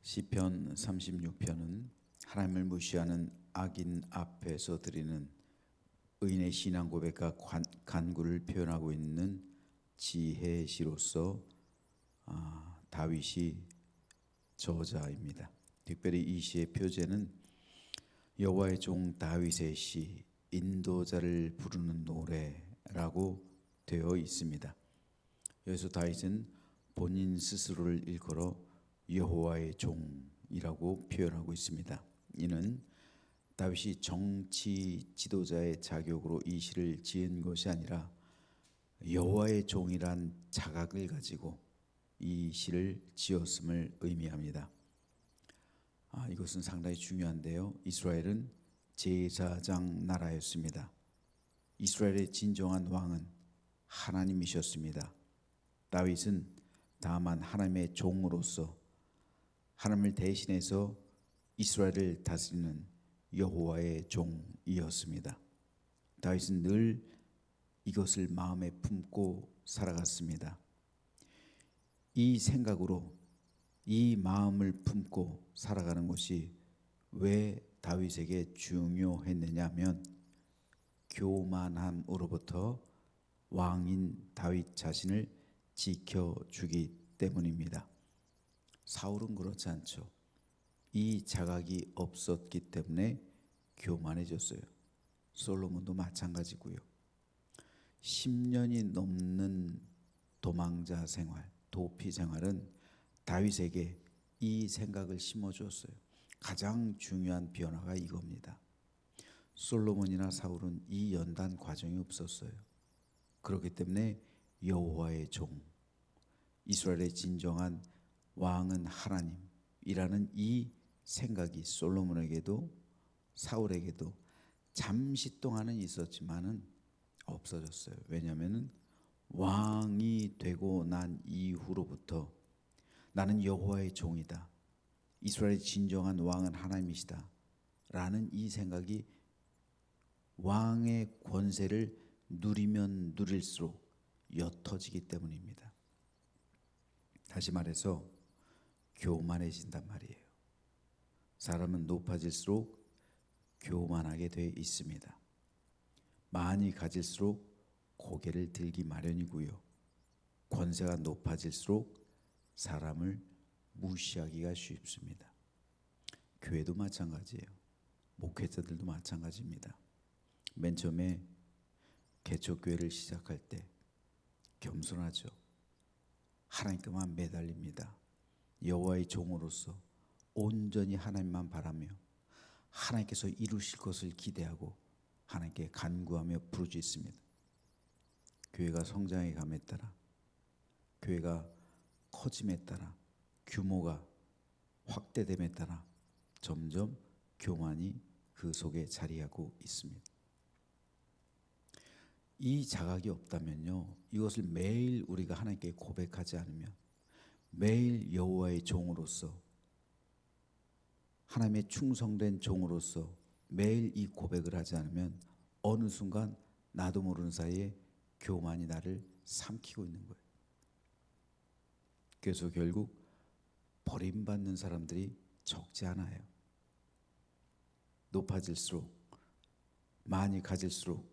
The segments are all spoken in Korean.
시편 36편은 하나님을 무시하는 악인 앞에서 드리는 의인의 신앙 고백과 간구를 표현하고 있는 지혜의 시로서 다윗이 저자입니다. 특별히 이 시의 표제는 여호와의 종 다윗의 시 인도자를 부르는 노래라고 되어 있습니다. 여기서 다윗은 본인 스스로를 일컬어 여호와의 종이라고 표현하고 있습니다. 이는 다윗이 정치 지도자의 자격으로 이 시를 지은 것이 아니라 여호와의 종이란 자각을 가지고 이 시를 지었음을 의미합니다. 이것은 상당히 중요한데요. 이스라엘은 제사장 나라였습니다. 이스라엘의 진정한 왕은 하나님이셨습니다. 다윗은 다만 하나님의 종으로서 하나님을 대신해서 이스라엘을 다스리는 여호와의 종이었습니다. 다윗은 늘 이것을 마음에 품고 살아갔습니다. 이 생각으로 이 마음을 품고 살아가는 것이 왜 다윗에게 중요했느냐면 교만함으로부터 왕인 다윗 자신을 지켜주기 때문입니다. 사울은 그렇지 않죠. 이 자각이 없었기 때문에 교만해졌어요. 솔로몬도 마찬가지고요. 10년이 넘는 도망자 생활, 도피 생활은 다윗에게 이 생각을 심어주었어요. 가장 중요한 변화가 이겁니다. 솔로몬이나 사울은 이 연단 과정이 없었어요. 그렇기 때문에 여호와의 종, 이스라엘의 진정한 왕은 하나님이라는 이 생각이 솔로몬에게도 사울에게도 잠시 동안은 있었지만은 없어졌어요. 왜냐하면 왕이 되고 난 이후로부터 나는 여호와의 종이다, 이스라엘의 진정한 왕은 하나님이시다 라는 이 생각이 왕의 권세를 누리면 누릴수록 옅어지기 때문입니다. 다시 말해서 교만해진단 말이에요. 사람은 높아질수록 교만하게 돼 있습니다. 많이 가질수록 고개를 들기 마련이고요. 권세가 높아질수록 사람을 무시하기가 쉽습니다. 교회도 마찬가지예요. 목회자들도 마찬가지입니다. 맨 처음에 개척교회를 시작할 때 겸손하죠. 하나님께만 매달립니다. 여호와의 종으로서 온전히 하나님만 바라며 하나님께서 이루실 것을 기대하고 하나님께 간구하며 부르짖습니다. 교회가 성장해 감에 따라, 교회가 커짐에 따라, 규모가 확대됨에 따라 점점 교만이 그 속에 자리하고 있습니다. 이 자각이 없다면요, 이것을 매일 우리가 하나님께 고백하지 않으면, 매일 여호와의 종으로서 하나님의 충성된 종으로서 매일 이 고백을 하지 않으면 어느 순간 나도 모르는 사이에 교만이 나를 삼키고 있는 거예요. 그래서 결국 버림받는 사람들이 적지 않아요. 높아질수록, 많이 가질수록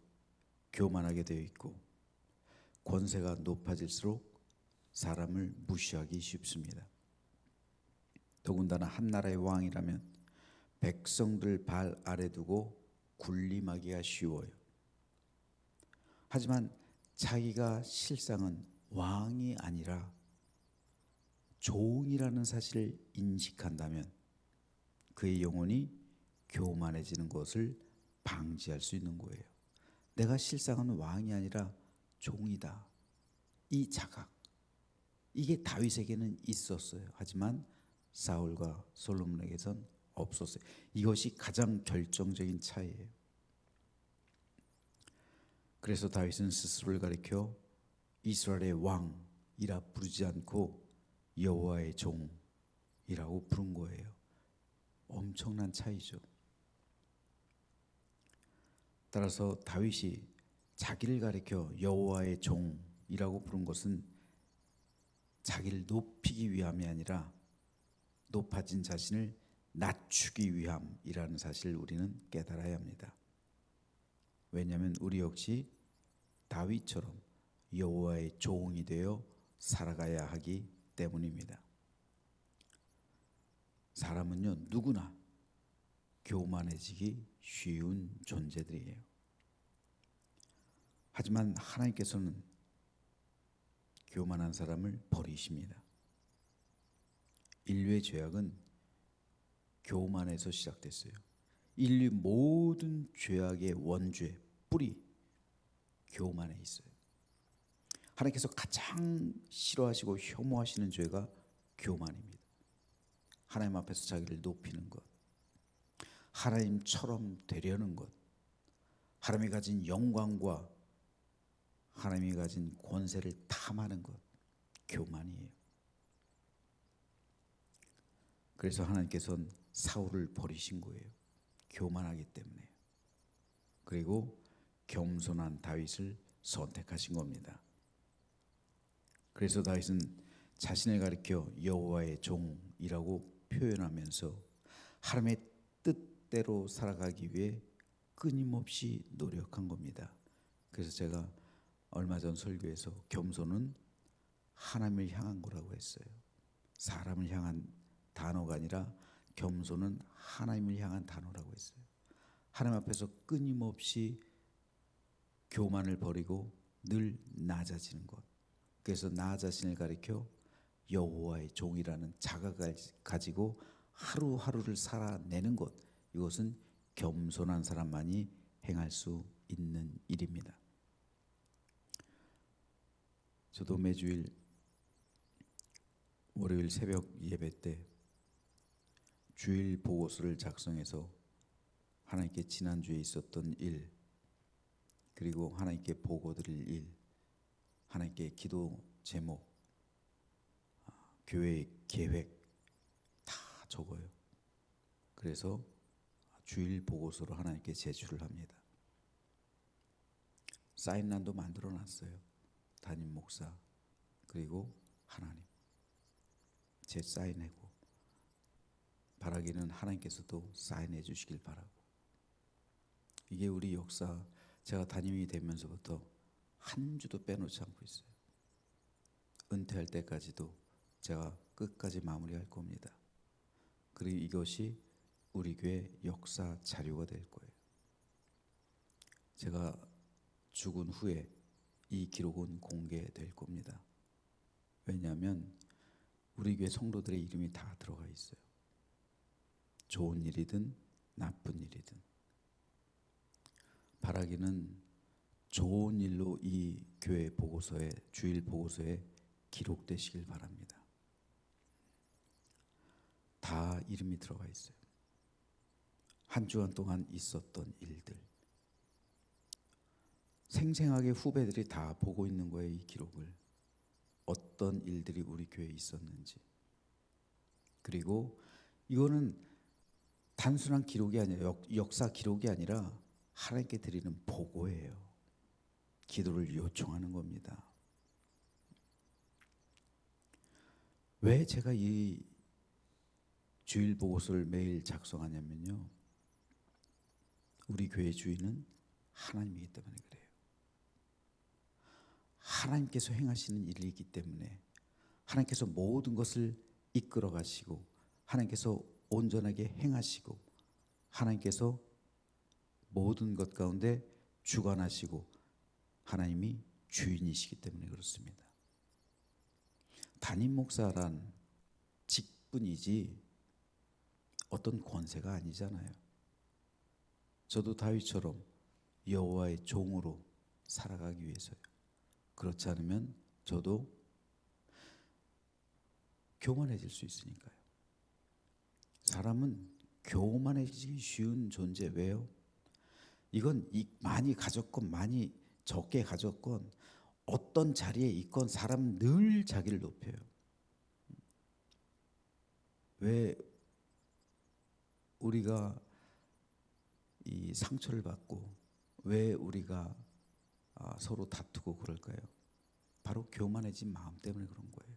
교만하게 되어 있고, 권세가 높아질수록 사람을 무시하기 쉽습니다. 더군다나 한 나라의 왕이라면 백성들 발 아래 두고 군림하기가 쉬워요. 하지만 자기가 실상은 왕이 아니라 종이라는 사실을 인식한다면 그의 영혼이 교만해지는 것을 방지할 수 있는 거예요. 내가 실상은 왕이 아니라 종이다. 이 자각, 이게 다윗에게는 있었어요. 하지만 사울과 솔로몬에게선 없었어요. 이것이 가장 결정적인 차이예요. 그래서 다윗은 스스로를 가리켜 이스라엘의 왕이라 부르지 않고 여호와의 종이라고 부른 거예요. 엄청난 차이죠. 따라서 다윗이 자기를 가리켜 여호와의 종이라고 부른 것은 자기를 높이기 위함이 아니라 높아진 자신을 낮추기 위함이라는 사실을 우리는 깨달아야 합니다. 왜냐하면 우리 역시 다윗처럼 여호와의 종이 되어 살아가야 하기 때문입니다. 사람은요, 누구나 교만해지기 쉬운 존재들이에요. 하지만 하나님께서는 교만한 사람을 버리십니다. 인류의 죄악은 교만에서 시작됐어요. 인류 모든 죄악의 원죄, 뿌리, 교만에 있어요. 하나님께서 가장 싫어하시고 혐오하시는 죄가 교만입니다. 하나님 앞에서 자기를 높이는 것, 하나님처럼 되려는 것, 하나님이 가진 영광과 하나님이 가진 권세를 탐하는 것, 교만이에요. 그래서 하나님께서는 사울을 버리신 거예요. 교만하기 때문에. 그리고 겸손한 다윗을 선택하신 겁니다. 그래서 다윗은 자신을 가리켜 여호와의 종이라고 표현하면서 하나님의 뜻대로 살아가기 위해 끊임없이 노력한 겁니다. 그래서 제가 얼마 전 설교에서 겸손은 하나님을 향한 거라고 했어요. 사람을 향한 단어가 아니라 겸손은 하나님을 향한 단어라고 했어요. 하나님 앞에서 끊임없이 교만을 버리고 늘 낮아지는 것. 그래서 나 자신을 가리켜 여호와의 종이라는 자각을 가지고 하루하루를 살아내는 것. 이것은 겸손한 사람만이 행할 수 있는 일입니다. 저도 매주일 월요일 새벽 예배 때 주일 보고서를 작성해서 하나님께 지난주에 있었던 일, 그리고 하나님께 보고드릴 일, 하나님께 기도 제목, 교회 계획 다 적어요. 그래서 주일 보고서로 하나님께 제출을 합니다. 사인란도 만들어 놨어요. 담임 목사 그리고 하나님 제 사인하고, 바라기는 하나님께서도 사인해 주시길 바라고. 이게 우리 역사, 제가 담임이 되면서부터 한 주도 빼놓지 않고 있어요. 은퇴할 때까지도 제가 끝까지 마무리할 겁니다. 그리고 이것이 우리 교회 역사 자료가 될 거예요. 제가 죽은 후에 이 기록은 공개될 겁니다. 왜냐하면 우리 교회 성도들의 이름이 다 들어가 있어요. 좋은 일이든 나쁜 일이든. 바라기는 좋은 일로 이 교회 보고서에, 주일 보고서에 기록되시길 바랍니다. 다 이름이 들어가 있어요. 한 주간 동안 있었던 일들. 생생하게 후배들이 다 보고 있는 거예요. 이 기록을. 어떤 일들이 우리 교회에 있었는지. 그리고 이거는 단순한 기록이 아니라 역사 기록이 아니라 하나님께 드리는 보고예요. 기도를 요청하는 겁니다. 왜 제가 이 주일 보고서를 매일 작성하냐면요, 우리 교회 주인은 하나님이기 때문에 그래요. 하나님께서 행하시는 일이기 때문에, 하나님께서 모든 것을 이끌어 가시고, 하나님께서 온전하게 행하시고, 하나님께서 모든 것 가운데 주관하시고 하나님이 주인이시기 때문에 그렇습니다. 담임 목사란 직분이지 어떤 권세가 아니잖아요. 저도 다윗처럼 여호와의 종으로 살아가기 위해서요. 그렇지 않으면 저도 교만해질 수 있으니까요. 사람은 교만해지기 쉬운 존재. 왜요? 이건 많이 가졌건 많이 적게 가졌건 어떤 자리에 있건 사람은 늘 자기를 높여요. 왜 우리가 이 상처를 받고 왜 우리가 서로 다투고 그럴까요? 바로 교만해진 마음 때문에 그런 거예요.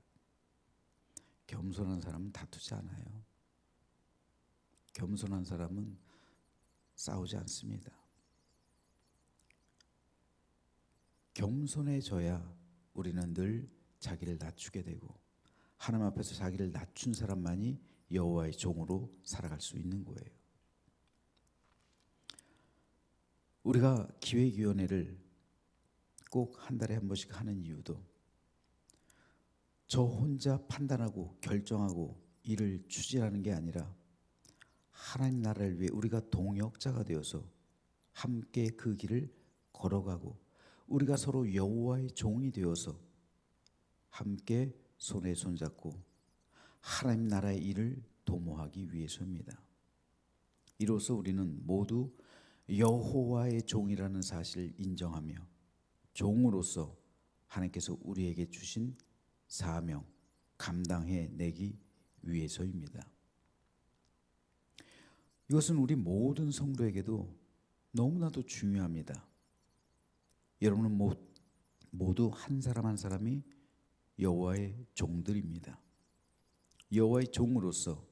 겸손한 사람은 다투지 않아요. 겸손한 사람은 싸우지 않습니다. 겸손해져야 우리는 늘 자기를 낮추게 되고 하나님 앞에서 자기를 낮춘 사람만이 여호와의 종으로 살아갈 수 있는 거예요. 우리가 기획위원회를 꼭 한 달에 한 번씩 하는 이유도 저 혼자 판단하고 결정하고 일을 추진하는 게 아니라 하나님 나라를 위해 우리가 동역자가 되어서 함께 그 길을 걸어가고 우리가 서로 여호와의 종이 되어서 함께 손에 손잡고 하나님 나라의 일을 도모하기 위해서입니다. 이로써 우리는 모두 여호와의 종이라는 사실을 인정하며 종으로서 하나님께서 우리에게 주신 사명 감당해 내기 위해서입니다. 이것은 우리 모든 성도에게도 너무나도 중요합니다. 여러분은 모두 한 사람 한 사람이 여호와의 종들입니다. 여호와의 종으로서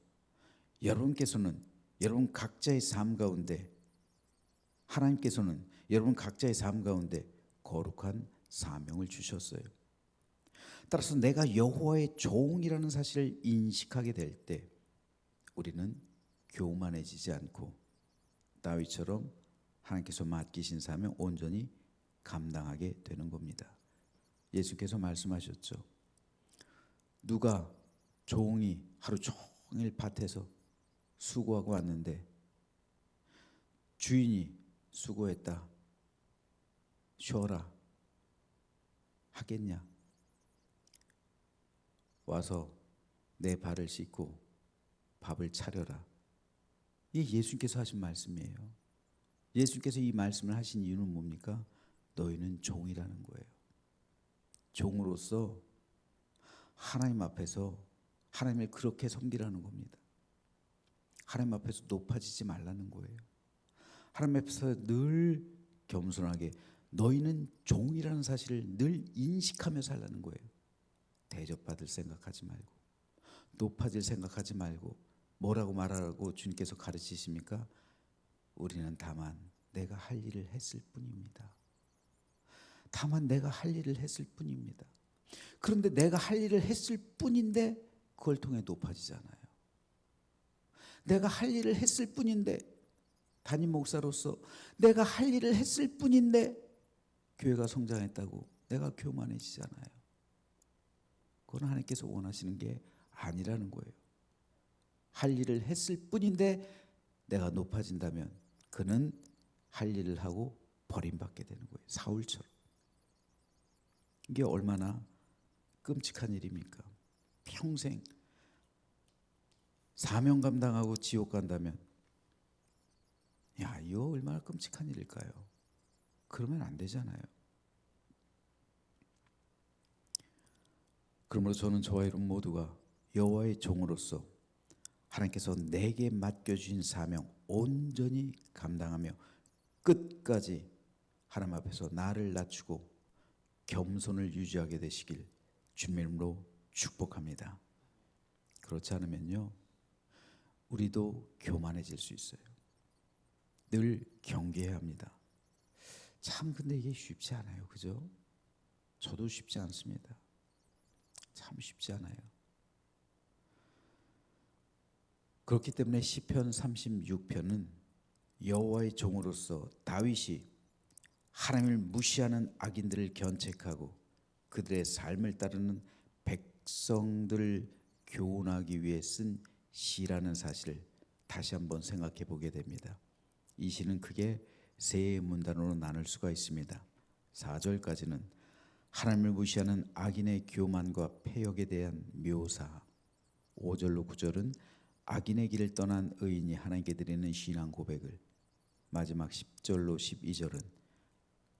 여러분께서는 여러분 각자의 삶 가운데 하나님께서는 여러분 각자의 삶 가운데 거룩한 사명을 주셨어요. 따라서 내가 여호와의 종이라는 사실을 인식하게 될 때 우리는 교만해지지 않고 다윗처럼 하나님께서 맡기신 사명 온전히 감당하게 되는 겁니다. 예수께서 말씀하셨죠. 누가 종이 하루 종일 밭에서 수고하고 왔는데 주인이 수고했다 쉬어라 하겠냐? 와서 내 발을 씻고 밥을 차려라. 이게 예수님께서 하신 말씀이에요. 예수님께서 이 말씀을 하신 이유는 뭡니까? 너희는 종이라는 거예요. 종으로서 하나님 앞에서 하나님을 그렇게 섬기라는 겁니다. 하나님 앞에서 높아지지 말라는 거예요. 하나님 앞에서 늘 겸손하게 너희는 종이라는 사실을 늘 인식하며 살라는 거예요. 대접받을 생각하지 말고 높아질 생각하지 말고 뭐라고 말하라고 주님께서 가르치십니까? 우리는 다만 내가 할 일을 했을 뿐입니다. 다만 내가 할 일을 했을 뿐입니다. 그런데 내가 할 일을 했을 뿐인데 그걸 통해 높아지잖아요. 내가 할 일을 했을 뿐인데 담임 목사로서 내가 할 일을 했을 뿐인데 교회가 성장했다고 내가 교만해지잖아요. 그건 하나님께서 원하시는 게 아니라는 거예요. 할 일을 했을 뿐인데 내가 높아진다면 그는 할 일을 하고 버림받게 되는 거예요. 사울처럼. 이게 얼마나 끔찍한 일입니까? 평생 사명 감당하고 지옥 간다면 야, 이거 얼마나 끔찍한 일일까요? 그러면 안 되잖아요. 그러므로 저는 저와 여러분 모두가 여호와의 종으로서 하나님께서 내게 맡겨주신 사명 온전히 감당하며 끝까지 하나님 앞에서 나를 낮추고 겸손을 유지하게 되시길 주님의 이름으로 축복합니다. 그렇지 않으면요 우리도 교만해질 수 있어요. 늘 경계해야 합니다. 참 근데 이게 쉽지 않아요. 그죠? 저도 쉽지 않습니다. 참 쉽지 않아요. 그렇기 때문에 시편 36편은 여호와의 종으로서 다윗이 하나님을 무시하는 악인들을 견책하고 그들의 삶을 따르는 백성들을 교훈하기 위해 쓴 시라는 사실을 다시 한번 생각해 보게 됩니다. 이 시는 크게 세 문단으로 나눌 수가 있습니다. 4절까지는 하나님을 무시하는 악인의 교만과 패역에 대한 묘사, 5절로 9절은 악인의 길을 떠난 의인이 하나님께 드리는 신앙 고백을, 마지막 10절로 12절은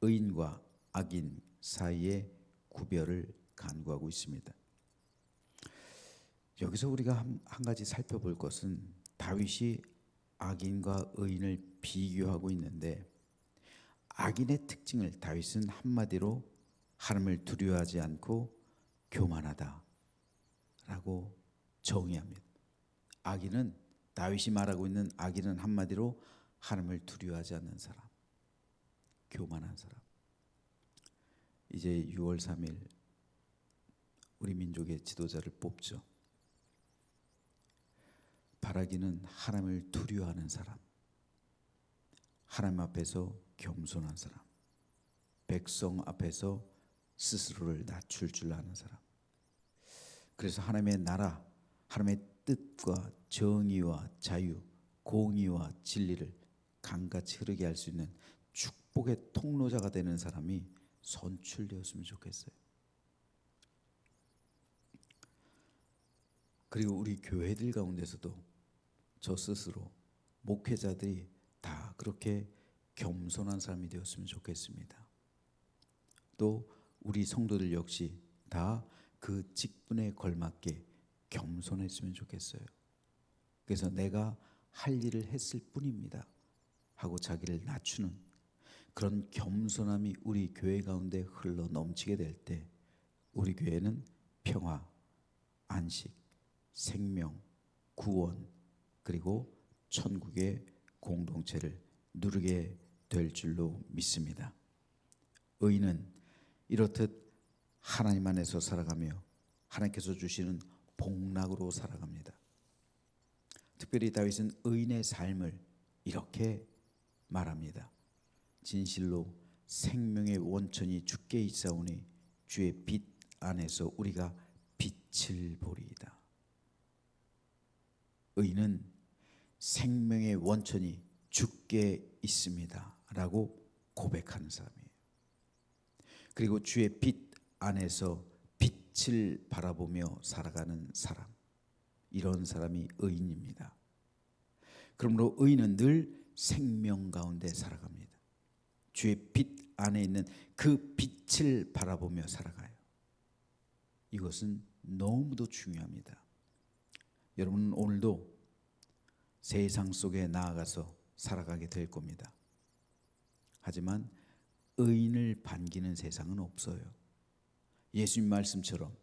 의인과 악인 사이의 구별을 간구하고 있습니다. 여기서 우리가 한 가지 살펴볼 것은 다윗이 악인과 의인을 비교하고 있는데 악인의 특징을 다윗은 한마디로 하나님을 두려워하지 않고 교만하다라고 정의합니다. 악인은, 다윗이 말하고 있는 악인은 한마디로 하나님을 두려워하지 않는 사람, 교만한 사람. 이제 6월 3일 우리 민족의 지도자를 뽑죠. 바라기는 하나님을 두려워하는 사람, 하나님 앞에서 겸손한 사람, 백성 앞에서 스스로를 낮출 줄 아는 사람. 그래서 하나님의 나라, 하나님의 뜻과 정의와 자유, 공의와 진리를 강같이 흐르게 할 수 있는 축복의 통로자가 되는 사람이 선출되었으면 좋겠어요. 그리고 우리 교회들 가운데서도 저 스스로, 목회자들이 다 그렇게 겸손한 사람이 되었으면 좋겠습니다. 또 우리 성도들 역시 다 그 직분에 걸맞게 겸손했으면 좋겠어요. 그래서 내가 할 일을 했을 뿐입니다 하고 자기를 낮추는 그런 겸손함이 우리 교회 가운데 흘러 넘치게 될 때 우리 교회는 평화, 안식, 생명, 구원, 그리고 천국의 공동체를 누리게 될 줄로 믿습니다. 의인은 이렇듯 하나님 안에서 살아가며 하나님께서 주시는 복락으로 살아갑니다. 특별히 다윗은 의인의 삶을 이렇게 말합니다. 진실로 생명의 원천이 주께 있사오니 주의 빛 안에서 우리가 빛을 보리이다. 의인은 생명의 원천이 주께 있습니다 라고 고백하는 사람이에요. 그리고 주의 빛 안에서 빛을 바라보며 살아가는 사람, 이런 사람이 의인입니다. 그러므로 의인은 늘 생명 가운데 살아갑니다. 주의 빛 안에 있는 그 빛을 바라보며 살아가요. 이것은 너무도 중요합니다. 여러분은 오늘도 세상 속에 나아가서 살아가게 될 겁니다. 하지만 의인을 반기는 세상은 없어요. 예수님 말씀처럼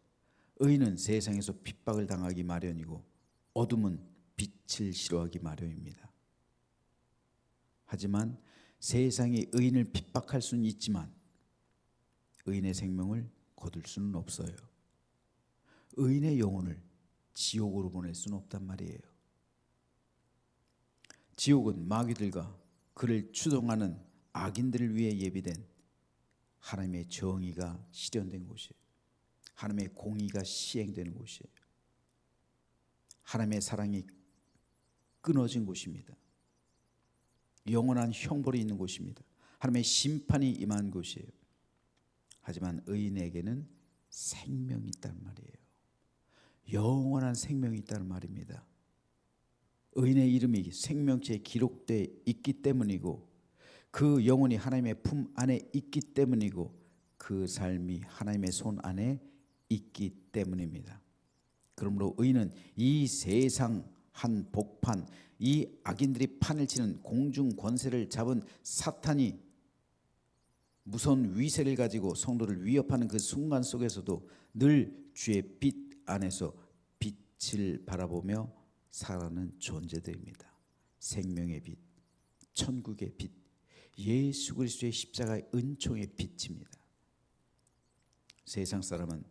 의인은 세상에서 핍박을 당하기 마련이고 어둠은 빛을 싫어하기 마련입니다. 하지만 세상이 의인을 핍박할 수는 있지만 의인의 생명을 거둘 수는 없어요. 의인의 영혼을 지옥으로 보낼 수는 없단 말이에요. 지옥은 마귀들과 그를 추종하는 악인들을 위해 예비된 하나님의 정의가 실현된 곳이에요. 하나님의 공의가 시행되는 곳이에요. 하나님의 사랑이 끊어진 곳입니다. 영원한 형벌이 있는 곳입니다. 하나님의 심판이 임한 곳이에요. 하지만 의인에게는 생명이 있다는 말이에요. 영원한 생명이 있다는 말입니다. 의인의 이름이 생명체에 기록되어 있기 때문이고 그 영혼이 하나님의 품 안에 있기 때문이고 그 삶이 하나님의 손 안에 있기 때문입니다. 그러므로 의인은 이 세상 한 복판, 이 악인들이 판을 치는 공중 권세를 잡은 사탄이 무서운 위세를 가지고 성도를 위협하는 그 순간 속에서도 늘 주의 빛 안에서 빛을 바라보며 살아가는 존재들입니다. 생명의 빛, 천국의 빛, 예수 그리스도의 십자가의 은총의 빛입니다. 세상 사람은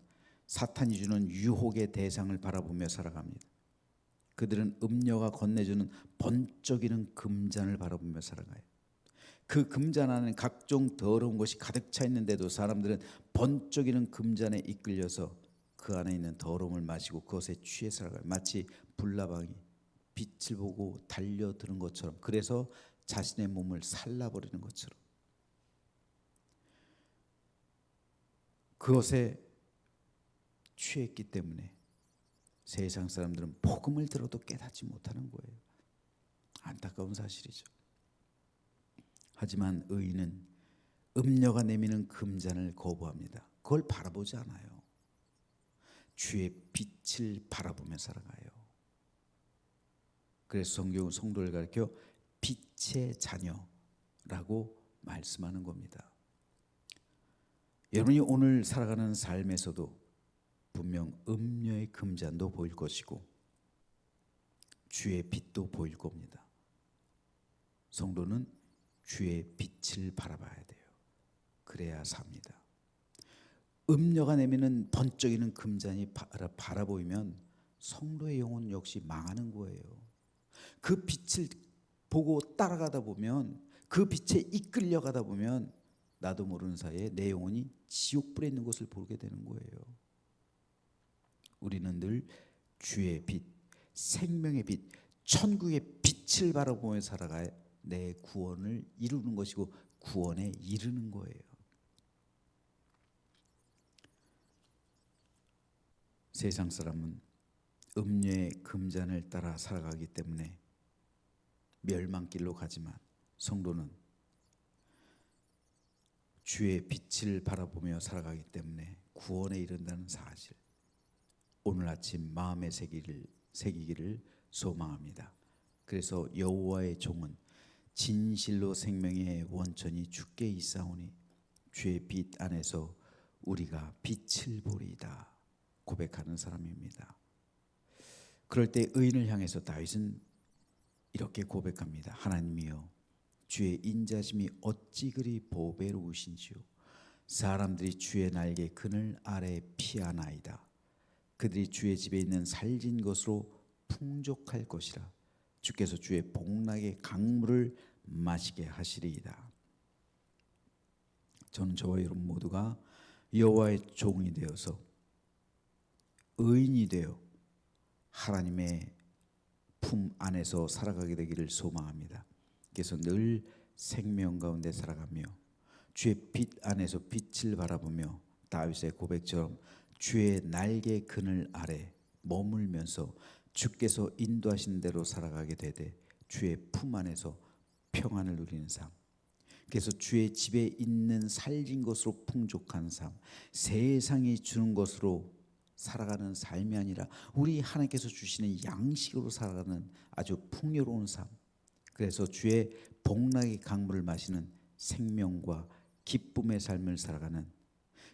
사탄이 주는 유혹의 대상을 바라보며 살아갑니다. 그들은 음녀가 건네주는 번쩍이는 금잔을 바라보며 살아가요. 그 금잔 안에는 각종 더러운 것이 가득 차 있는데도 사람들은 번쩍이는 금잔에 이끌려서 그 안에 있는 더러움을 마시고 그것에 취해 살아가요. 마치 불나방이 빛을 보고 달려드는 것처럼, 그래서 자신의 몸을 살라버리는 것처럼 그것에 취했기 때문에 세상 사람들은 복음을 들어도 깨닫지 못하는 거예요. 안타까운 사실이죠. 하지만 의인은 음녀가 내미는 금잔을 거부합니다. 그걸 바라보지 않아요. 주의 빛을 바라보며 살아가요. 그래서 성경은 성도를 가르쳐 빛의 자녀라고 말씀하는 겁니다. 여러분이 오늘 살아가는 삶에서도 분명 음녀의 금잔도 보일 것이고 주의 빛도 보일 겁니다. 성도는 주의 빛을 바라봐야 돼요. 그래야 삽니다. 음녀가 내미는 번쩍이는 금잔이 바라보이면 성도의 영혼 역시 망하는 거예요. 그 빛을 보고 따라가다 보면, 그 빛에 이끌려가다 보면 나도 모르는 사이에 내 영혼이 지옥불에 있는 것을 보게 되는 거예요. 우리는 늘 주의 빛, 생명의 빛, 천국의 빛을 바라보며 살아가야 내 구원을 이루는 것이고 구원에 이르는 거예요. 세상 사람은 음녀의 금잔을 따라 살아가기 때문에 멸망길로 가지만 성도는 주의 빛을 바라보며 살아가기 때문에 구원에 이른다는 사실, 오늘 아침 마음에 새기기를 소망합니다. 그래서 여호와의 종은 진실로 생명의 원천이 주께 있사오니 주의 빛 안에서 우리가 빛을 보리이다 고백하는 사람입니다. 그럴 때 의인을 향해서 다윗은 이렇게 고백합니다. 하나님이여, 주의 인자심이 어찌 그리 보배로우신지요. 사람들이 주의 날개 그늘 아래 피하나이다. 그들이 주의 집에 있는 살진 것으로 풍족할 것이라. 주께서 주의 복락의 강물을 마시게 하시리이다. 저는 저와 여러분 모두가 여호와의 종이 되어서 의인이 되어 하나님의 품 안에서 살아가게 되기를 소망합니다. 그래서 늘 생명 가운데 살아가며 주의 빛 안에서 빛을 바라보며 다윗의 고백처럼 주의 날개 그늘 아래 머물면서 주께서 인도하신 대로 살아가게 되되 주의 품 안에서 평안을 누리는 삶, 그래서 주의 집에 있는 살진 것으로 풍족한 삶, 세상이 주는 것으로 살아가는 삶이 아니라 우리 하나님께서 주시는 양식으로 살아가는 아주 풍요로운 삶, 그래서 주의 복락의 강물을 마시는 생명과 기쁨의 삶을 살아가는,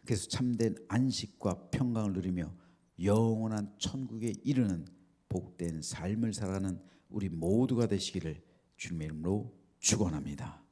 그래서 참된 안식과 평강을 누리며 영원한 천국에 이르는 복된 삶을 살아가는 우리 모두가 되시기를 주님의 이름으로 축원합니다.